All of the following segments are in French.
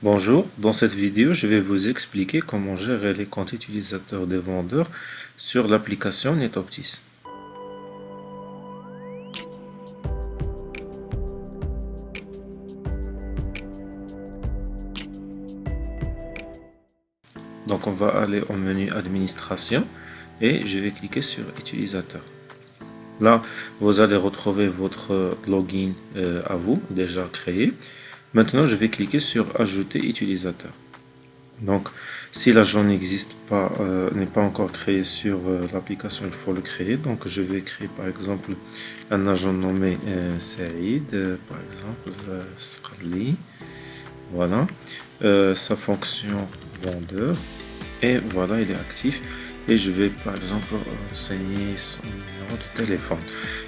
Bonjour, dans cette vidéo, je vais vous expliquer comment gérer les comptes utilisateurs des vendeurs sur l'application NetOptis. Donc on va aller au menu Administration et je vais cliquer sur Utilisateur. Là, vous allez retrouver votre login à vous, déjà créé. Maintenant, je vais cliquer sur Ajouter utilisateur. Donc, si l'agent n'existe pas, n'est pas encore créé sur l'application, il faut le créer. Donc, je vais créer par exemple un agent nommé Saïd, par exemple Srali. Voilà, sa fonction vendeur. Et voilà, il est actif. Et je vais par exemple renseigner son numéro de téléphone.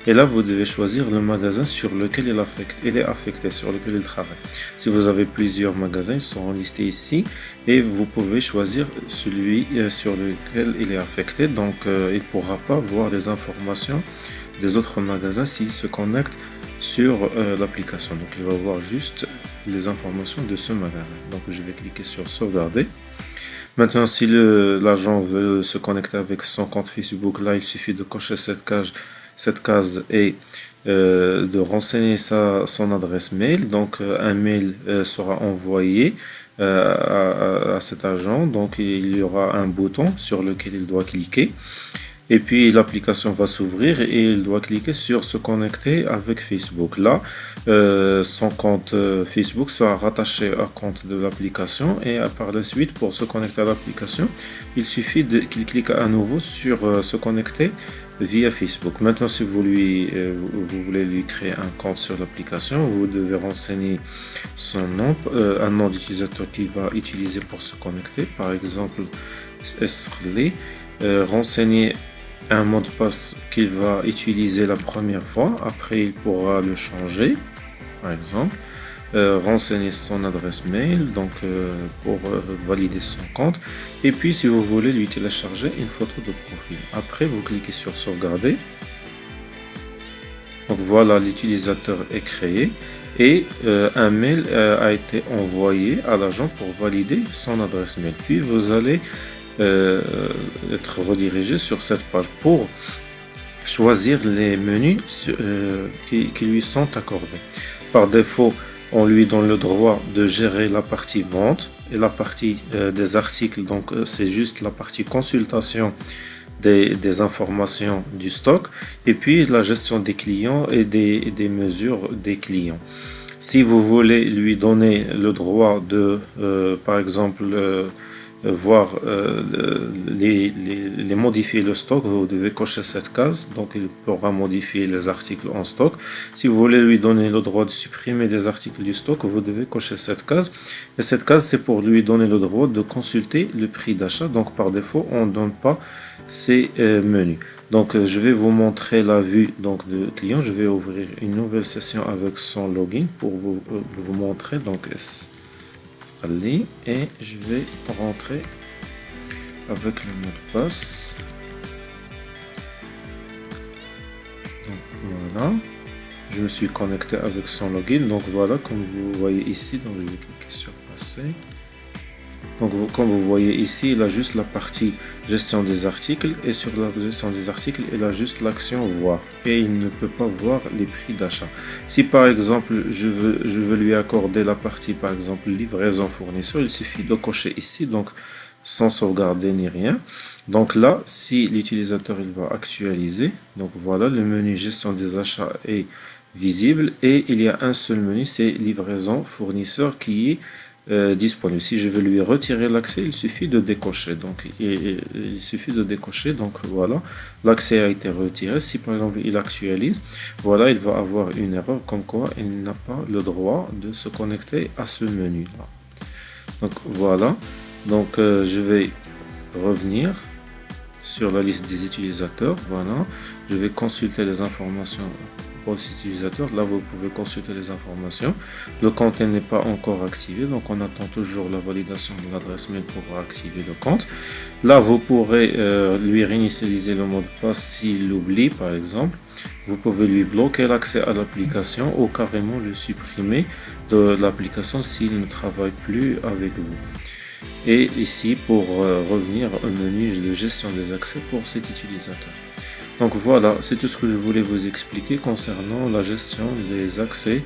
Et là, vous devez choisir le magasin sur lequel il est affecté, sur lequel il travaille. Si vous avez plusieurs magasins, ils seront listés ici. Et vous pouvez choisir celui sur lequel il est affecté. Donc, il ne pourra pas voir les informations des autres magasins s'il se connecte sur l'application. Donc, il va voir juste les informations de ce magasin. Donc, je vais cliquer sur Sauvegarder. Maintenant, si l'agent veut se connecter avec son compte Facebook, là, il suffit de cocher cette case et de renseigner son adresse mail. Donc, un mail sera envoyé à cet agent. Donc, il y aura un bouton sur lequel il doit cliquer. Et puis l'application va s'ouvrir et il doit cliquer sur se connecter avec Facebook. Là, son compte Facebook sera rattaché au compte de l'application et par la suite, pour se connecter à l'application, il suffit qu'il clique à nouveau sur se connecter via Facebook. Maintenant, si vous voulez lui créer un compte sur l'application, vous devez renseigner son nom, un nom d'utilisateur qu'il va utiliser pour se connecter, par exemple Esrli, renseigner un mot de passe qu'il va utiliser la première fois, après il pourra le changer, par exemple, renseigner son adresse mail donc pour valider son compte, et puis si vous voulez lui télécharger une photo de profil, après vous cliquez sur sauvegarder. Donc voilà, l'utilisateur est créé et un mail a été envoyé à l'agent pour valider son adresse mail, puis vous allez être redirigé sur cette page pour choisir les menus qui lui sont accordés. Par défaut, on lui donne le droit de gérer la partie vente et la partie des articles. Donc, c'est juste la partie consultation des informations du stock et puis la gestion des clients et des mesures des clients. Si vous voulez lui donner le droit de, par exemple, voir les modifier le stock, vous devez cocher cette case, donc il pourra modifier les articles en stock. Si vous voulez lui donner le droit de supprimer des articles du stock, vous devez cocher cette case, et cette case c'est pour lui donner le droit de consulter le prix d'achat. Donc par défaut on ne donne pas ces menus. Donc je vais vous montrer la vue donc de client. Je vais ouvrir une nouvelle session avec son login pour vous montrer. Donc et je vais rentrer avec le mot de passe. Donc voilà, je me suis connecté avec son login. Donc voilà, comme vous voyez ici, donc je vais cliquer sur passer. Donc comme vous voyez ici, il a juste la partie gestion des articles, et sur la gestion des articles, il a juste l'action voir et il ne peut pas voir les prix d'achat. Si par exemple je veux lui accorder la partie par exemple livraison fournisseur, il suffit de cocher ici, donc sans sauvegarder ni rien. Donc là, si l'utilisateur il va actualiser, donc voilà, le menu gestion des achats est visible et il y a un seul menu, c'est livraison fournisseur qui est disponible. Si je veux lui retirer l'accès, il suffit de décocher. Donc il suffit de décocher. Donc voilà, l'accès a été retiré. Si par exemple il actualise, voilà, il va avoir une erreur comme quoi il n'a pas le droit de se connecter à ce menu là. Donc voilà, donc je vais revenir sur la liste des utilisateurs. Voilà, je vais consulter les informations pour cet utilisateur. Là, vous pouvez consulter les informations. Le compte n'est pas encore activé, donc on attend toujours la validation de l'adresse mail pour activer le compte. Là, vous pourrez lui réinitialiser le mot de passe s'il l'oublie, par exemple. Vous pouvez lui bloquer l'accès à l'application ou carrément le supprimer de l'application s'il ne travaille plus avec vous. Et ici, pour revenir au menu de gestion des accès pour cet utilisateur. Donc voilà, c'est tout ce que je voulais vous expliquer concernant la gestion des accès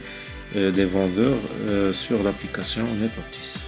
des vendeurs sur l'application NetOptis.